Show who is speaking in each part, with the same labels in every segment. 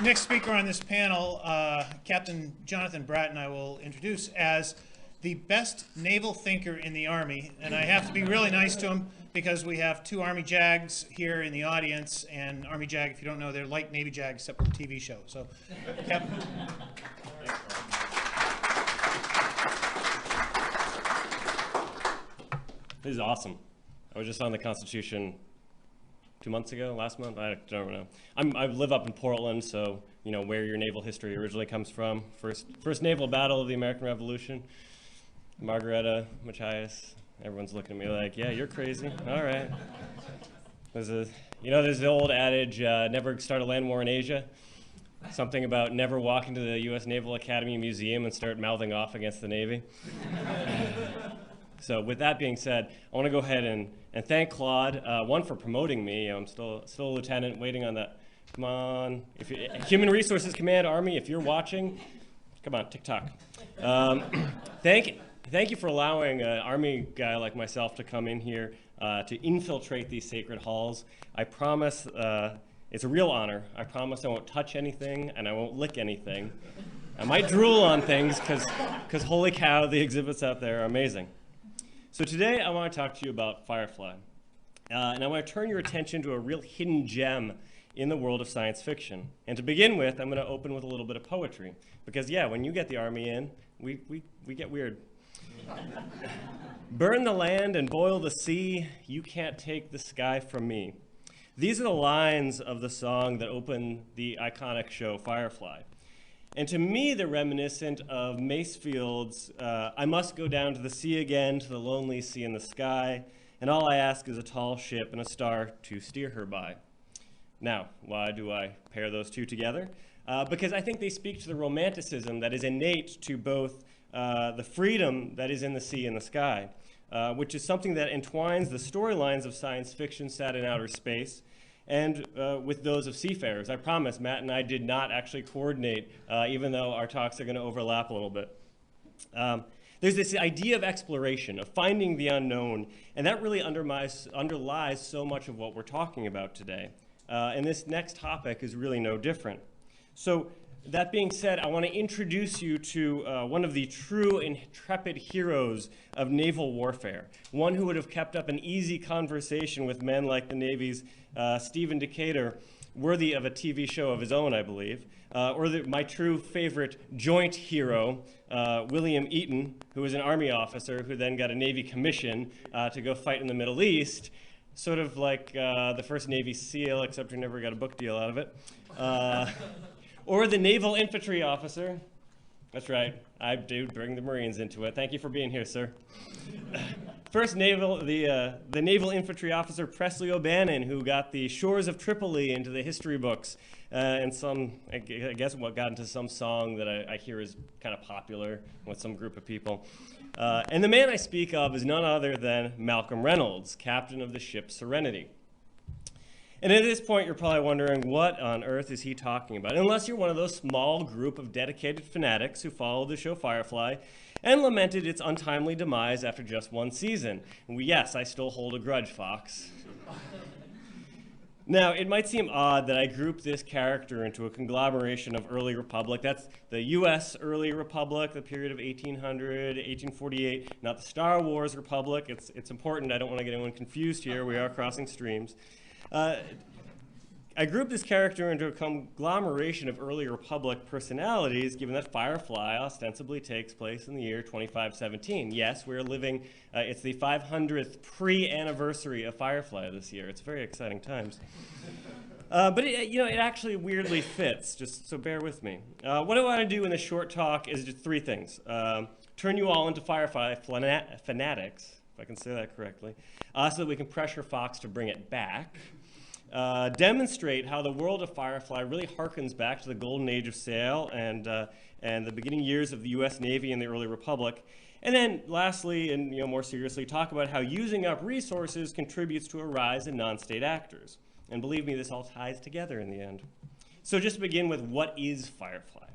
Speaker 1: next speaker on this panel, Captain Jonathan Bratten, I will introduce as the best naval thinker in the Army. And I have to be really nice to him because we have two Army JAGs here in the audience. And Army JAG, if you don't know, they're like Navy JAG except for the TV show. So, Captain.
Speaker 2: This is awesome. I was just on the Constitution 2 months ago, last month, I don't know. I live up in Portland, so you know where your naval history originally comes from. First naval battle of the American Revolution. Margareta, Machias. Everyone's looking at me like, yeah, you're crazy. All right. There's the old adage, never start a land war in Asia. Something about never walk into the U.S. Naval Academy Museum and start mouthing off against the Navy. So with that being said, I want to go ahead and thank Claude, one, for promoting me. I'm still a lieutenant waiting on that. Come on. Human Resources Command, Army, if you're watching, come on, TikTok. Thank you for allowing an Army guy like myself to come in here to infiltrate these sacred halls. I promise it's a real honor. I promise I won't touch anything and I won't lick anything. I might drool on things because holy cow, the exhibits out there are amazing. So today I want to talk to you about Firefly. And I want to turn your attention to a real hidden gem in the world of science fiction. And to begin with, I'm going to open with a little bit of poetry. Because yeah, when you get the Army in, we get weird. Burn the land and boil the sea, you can't take the sky from me. These are the lines of the song that opened the iconic show Firefly. And to me, they're reminiscent of Macefield's, I must go down to the sea again, to the lonely sea in the sky, and all I ask is a tall ship and a star to steer her by. Now, why do I pair those two together? Because I think they speak to the romanticism that is innate to both the freedom that is in the sea and the sky, which is something that entwines the storylines of science fiction set in outer space, and with those of seafarers. I promise, Matt and I did not actually coordinate, even though our talks are going to overlap a little bit. There's this idea of exploration, of finding the unknown, and that really underlies so much of what we're talking about today. And this next topic is really no different. So that being said, I want to introduce you to one of the true intrepid heroes of naval warfare, one who would have kept up an easy conversation with men like the Navy's Stephen Decatur, worthy of a TV show of his own, I believe, or my true favorite joint hero, William Eaton, who was an Army officer who then got a Navy commission to go fight in the Middle East, sort of like the first Navy SEAL, except he never got a book deal out of it. Or the naval infantry officer. That's right, I do bring the Marines into it. Thank you for being here, sir. First the naval infantry officer Presley O'Bannon, who got the shores of Tripoli into the history books, and I guess what got into some song that I hear is kind of popular with some group of people. And the man I speak of is none other than Malcolm Reynolds, captain of the ship Serenity. And at this point, you're probably wondering, what on earth is he talking about? Unless you're one of those small group of dedicated fanatics who followed the show Firefly and lamented its untimely demise after just one season. Yes, I still hold a grudge, Fox. Now, it might seem odd that I group this character into a conglomeration of early republic. That's the U.S. early republic, the period of 1800, 1848, not the Star Wars republic. It's important. I don't want to get anyone confused here. We are crossing streams. I grouped this character into a conglomeration of early Republic personalities, given that Firefly ostensibly takes place in the year 2517. Yes, we're living, it's the 500th pre-anniversary of Firefly this year. It's very exciting times. But it actually weirdly fits, just so bear with me. What I want to do in this short talk is just three things. Turn you all into Firefly fanatics, if I can say that correctly, so that we can pressure Fox to bring it back. Demonstrate how the world of Firefly really harkens back to the golden age of sail and the beginning years of the U.S. Navy and the early Republic. And then lastly, and more seriously, talk about how using up resources contributes to a rise in non-state actors. And believe me, this all ties together in the end. So just to begin with, what is Firefly?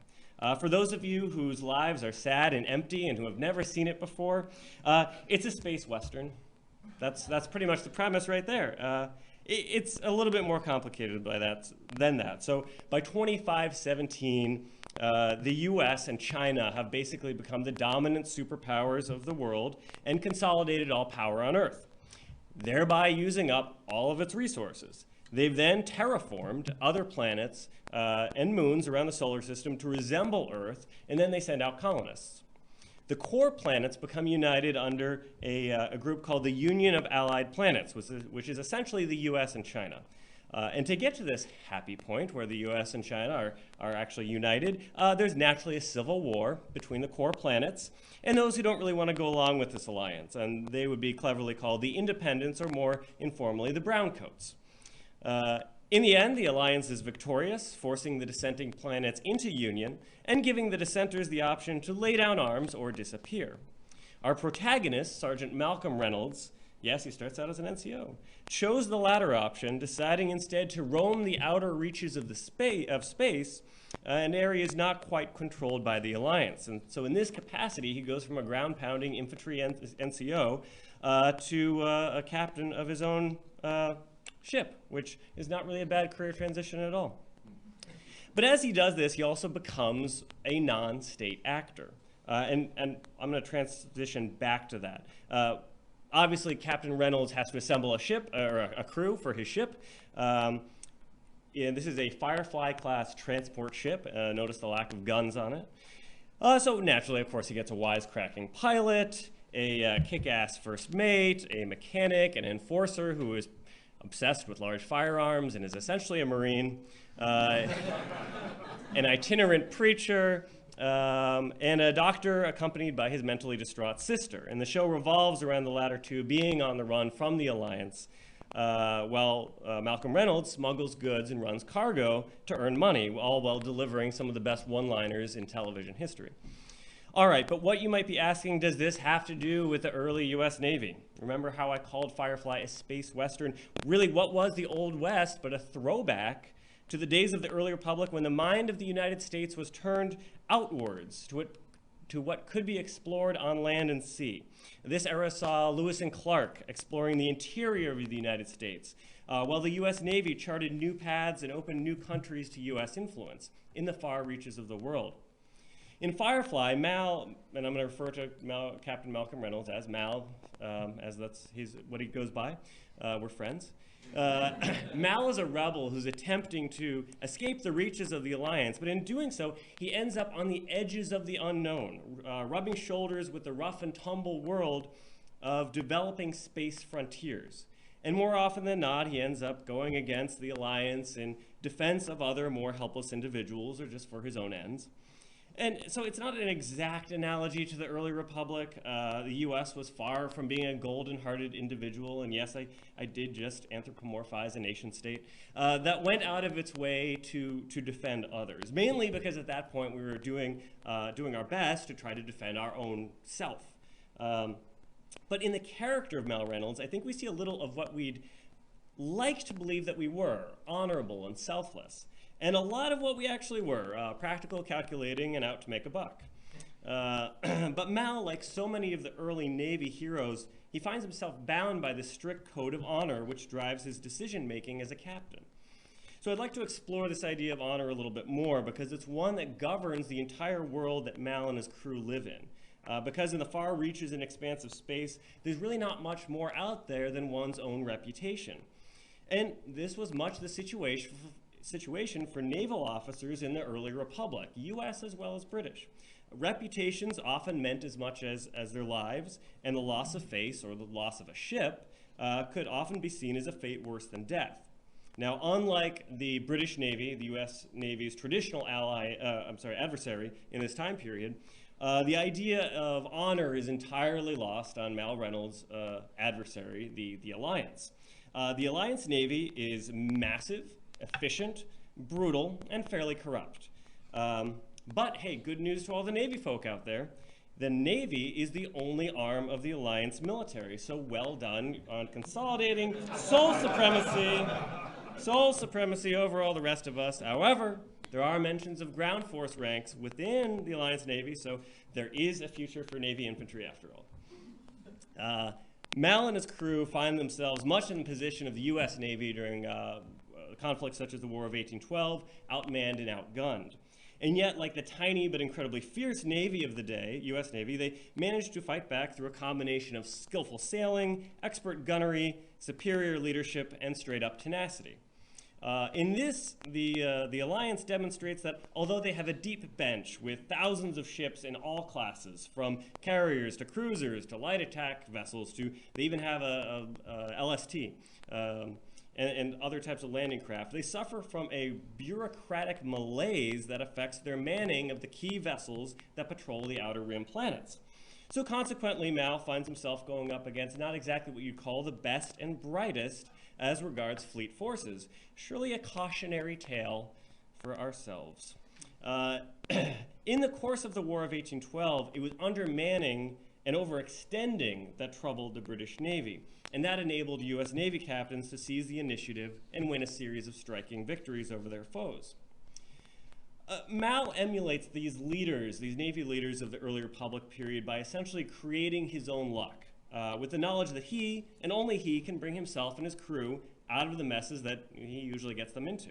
Speaker 2: For those of you whose lives are sad and empty and who have never seen it before, it's a space western. That's pretty much the premise right there. It's a little bit more complicated than that. So by 2517, the US and China have basically become the dominant superpowers of the world and consolidated all power on Earth, thereby using up all of its resources. They've then terraformed other planets and moons around the solar system to resemble Earth, and then they send out colonists. The core planets become united under a group called the Union of Allied Planets, which is essentially the US and China. And to get to this happy point where the US and China are actually united, there's naturally a civil war between the core planets and those who don't really want to go along with this alliance. And they would be cleverly called the Independents, or more informally, the Browncoats. In the end, the alliance is victorious, forcing the dissenting planets into union and giving the dissenters the option to lay down arms or disappear. Our protagonist, Sergeant Malcolm Reynolds, yes, he starts out as an NCO, chose the latter option, deciding instead to roam the outer reaches of space and areas not quite controlled by the alliance. And so in this capacity, he goes from a ground-pounding infantry NCO to a captain of his own ship, which is not really a bad career transition at all. But as he does this, he also becomes a non-state actor. And I'm going to transition back to that. Obviously, Captain Reynolds has to assemble a ship, or a crew for his ship. And this is a Firefly-class transport ship. Notice the lack of guns on it. So naturally, of course, he gets a wisecracking pilot, a kick-ass first mate, a mechanic, an enforcer who is obsessed with large firearms and is essentially a Marine, an itinerant preacher, and a doctor accompanied by his mentally distraught sister. And the show revolves around the latter two being on the run from the Alliance, while Malcolm Reynolds smuggles goods and runs cargo to earn money, all while delivering some of the best one-liners in television history. All right, but what you might be asking, does this have to do with the early US Navy? Remember how I called Firefly a space western? Really, what was the Old West but a throwback to the days of the early Republic when the mind of the United States was turned outwards to what could be explored on land and sea. This era saw Lewis and Clark exploring the interior of the United States, while the US Navy charted new paths and opened new countries to US influence in the far reaches of the world. In Firefly, Mal, and I'm going to refer to Captain Malcolm Reynolds as Mal, as that's what he goes by. We're friends. Mal is a rebel who's attempting to escape the reaches of the Alliance, but in doing so, he ends up on the edges of the unknown, rubbing shoulders with the rough and tumble world of developing space frontiers. And more often than not, he ends up going against the Alliance in defense of other, more helpless individuals, or just for his own ends. And so it's not an exact analogy to the early Republic. The US was far from being a golden-hearted individual, and yes, I did just anthropomorphize a nation state that went out of its way to defend others, mainly because at that point we were doing our best to try to defend our own self. But in the character of Mal Reynolds, I think we see a little of what we'd like to believe that we were, honorable and selfless. And a lot of what we actually were, practical, calculating, and out to make a buck. But Mal, like so many of the early Navy heroes, he finds himself bound by the strict code of honor which drives his decision-making as a captain. So I'd like to explore this idea of honor a little bit more because it's one that governs the entire world that Mal and his crew live in. Because in the far reaches and expanse of space, there's really not much more out there than one's own reputation. And this was much the situation for naval officers in the early Republic, US as well as British. Reputations often meant as much as their lives, and the loss of face or the loss of a ship could often be seen as a fate worse than death. Now, unlike the British Navy, the US Navy's traditional adversary in this time period, the idea of honor is entirely lost on Mal Reynolds' adversary, the Alliance. The Alliance Navy is massive, efficient, brutal, and fairly corrupt. But hey, good news to all the Navy folk out there. The Navy is the only arm of the Alliance military, so well done on consolidating sole supremacy over all the rest of us. However, there are mentions of ground force ranks within the Alliance Navy, so there is a future for Navy infantry after all. Mal and his crew find themselves much in the position of the U.S. Navy during conflicts such as the War of 1812, outmanned and outgunned. And yet, like the tiny but incredibly fierce Navy of the day, U.S. Navy, they managed to fight back through a combination of skillful sailing, expert gunnery, superior leadership, and straight-up tenacity. In this, the Alliance demonstrates that although they have a deep bench with thousands of ships in all classes, from carriers to cruisers to light attack vessels to, they even have a LST, and other types of landing craft, they suffer from a bureaucratic malaise that affects their manning of the key vessels that patrol the outer rim planets. So consequently, Mal finds himself going up against not exactly what you'd call the best and brightest as regards fleet forces. Surely a cautionary tale for ourselves. In the course of the War of 1812, it was undermanning and overextending that troubled the British Navy. And that enabled U.S. Navy captains to seize the initiative and win a series of striking victories over their foes. Mal emulates these leaders, these Navy leaders of the early Republic period, by essentially creating his own luck, with the knowledge that he, and only he, can bring himself and his crew out of the messes that he usually gets them into.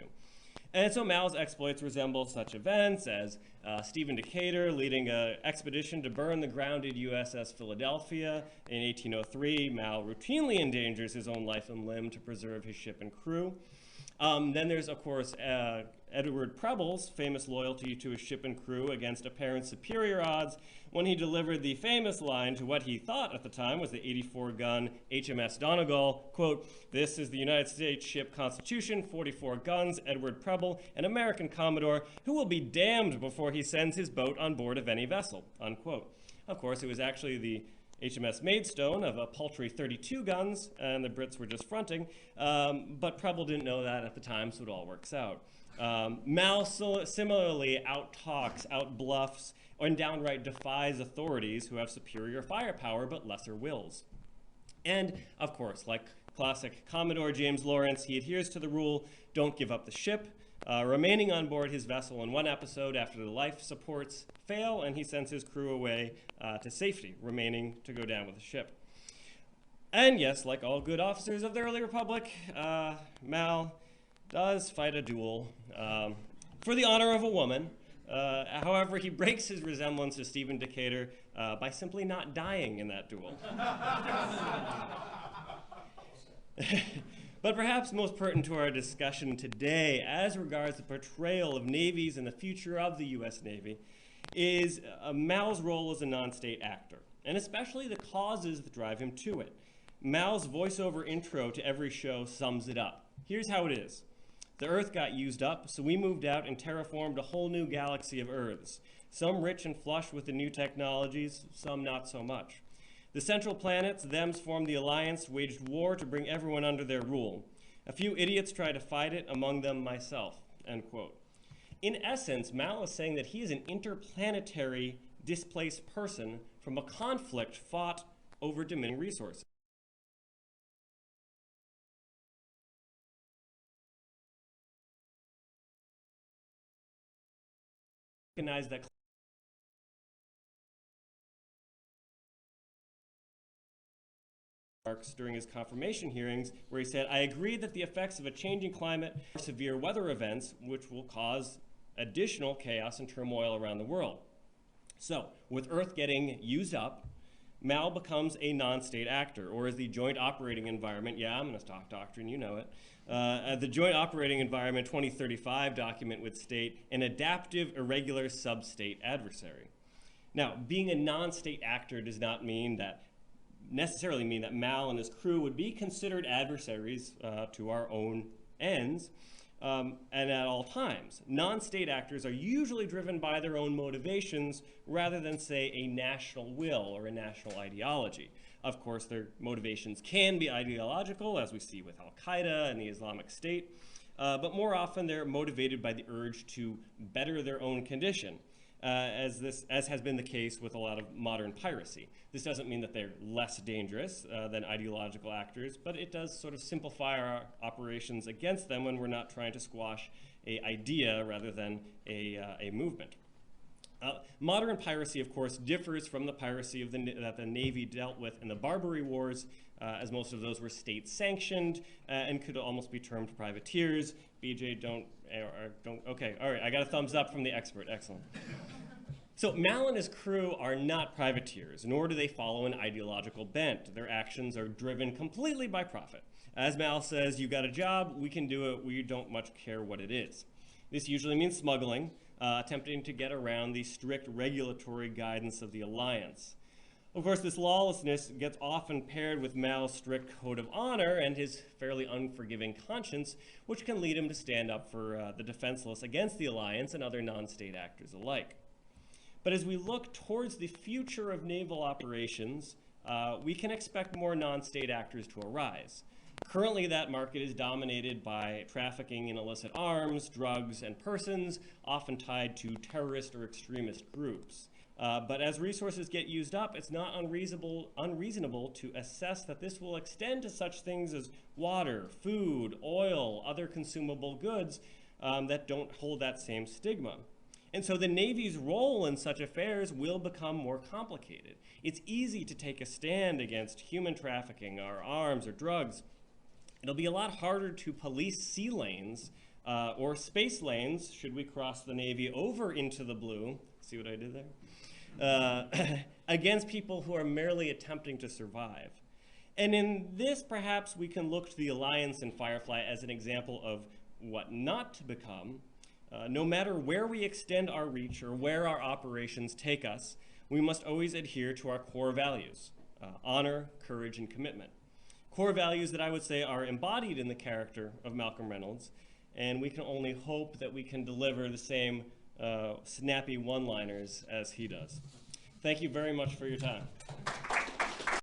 Speaker 2: And so Mal's exploits resemble such events as Stephen Decatur leading an expedition to burn the grounded USS Philadelphia in 1803. Mal routinely endangers his own life and limb to preserve his ship and crew. Then there's, of course, Edward Preble's famous loyalty to his ship and crew against apparent superior odds when he delivered the famous line to what he thought at the time was the 84-gun HMS Donegal, quote, "This is the United States ship Constitution, 44 guns, Edward Preble, an American Commodore, who will be damned before he sends his boat on board of any vessel," unquote. Of course, it was actually the HMS Maidstone of a paltry 32 guns, and the Brits were just fronting, but Preble didn't know that at the time, so it all works out. Mal similarly out-talks, out-bluffs, and downright defies authorities who have superior firepower but lesser wills. And, of course, like classic Commodore James Lawrence, he adheres to the rule, don't give up the ship, remaining on board his vessel in one episode after the life supports fail, and he sends his crew away to safety, remaining to go down with the ship. And yes, like all good officers of the early Republic, Mal does fight a duel for the honor of a woman. However, he breaks his resemblance to Stephen Decatur by simply not dying in that duel. But perhaps most pertinent to our discussion today, as regards the portrayal of navies and the future of the U.S. Navy, is Mal's role as a non-state actor, and especially the causes that drive him to it. Mal's voiceover intro to every show sums it up. Here's how it is. The Earth got used up, so we moved out and terraformed a whole new galaxy of Earths, some rich and flush with the new technologies, some not so much. The central planets, thems formed the Alliance, waged war to bring everyone under their rule. A few idiots tried to fight it, among them myself," end quote. In essence, Mal is saying that he is an interplanetary displaced person from a conflict fought over diminishing resources. Recognize that during his confirmation hearings, where he said, "I agree that the effects of a changing climate are severe weather events which will cause additional chaos and turmoil around the world." So, with Earth getting used up, Mal becomes a non-state actor, or as the Joint Operating Environment, yeah, I'm going to talk doctrine, you know it, the Joint Operating Environment 2035 document would state, an adaptive, irregular sub-state adversary. Now, being a non-state actor does not necessarily mean that Mal and his crew would be considered adversaries to our own ends, and at all times. Non-state actors are usually driven by their own motivations rather than, say, a national will or a national ideology. Of course, their motivations can be ideological, as we see with Al-Qaeda and the Islamic State, but more often they're motivated by the urge to better their own condition, as has been the case with a lot of modern piracy. This doesn't mean that they're less dangerous than ideological actors, but it does sort of simplify our operations against them when we're not trying to squash an idea rather than a movement. Modern piracy, of course, differs from the piracy that the Navy dealt with in the Barbary Wars, as most of those were state-sanctioned and could almost be termed privateers. BJ, don't, okay, all right, I got a thumbs up from the expert, excellent. So Mal and his crew are not privateers, nor do they follow an ideological bent. Their actions are driven completely by profit. As Mal says, you got a job, we can do it, we don't much care what it is. This usually means smuggling, attempting to get around the strict regulatory guidance of the Alliance. Of course, this lawlessness gets often paired with Mal's strict code of honor and his fairly unforgiving conscience, which can lead him to stand up for the defenseless against the Alliance and other non-state actors alike. But as we look towards the future of naval operations, we can expect more non-state actors to arise. Currently, that market is dominated by trafficking in illicit arms, drugs, and persons, often tied to terrorist or extremist groups. But as resources get used up, it's not unreasonable to assess that this will extend to such things as water, food, oil, other consumable goods that don't hold that same stigma. And so the Navy's role in such affairs will become more complicated. It's easy to take a stand against human trafficking or arms or drugs. It'll be a lot harder to police sea lanes or space lanes, should we cross the Navy over into the blue, see what I did there, against people who are merely attempting to survive. And in this, perhaps we can look to the Alliance and Firefly as an example of what not to become. No matter where we extend our reach or where our operations take us, we must always adhere to our core values, honor, courage, and commitment. Core values that I would say are embodied in the character of Malcolm Reynolds, and we can only hope that we can deliver the same snappy one-liners as he does. Thank you very much for your time.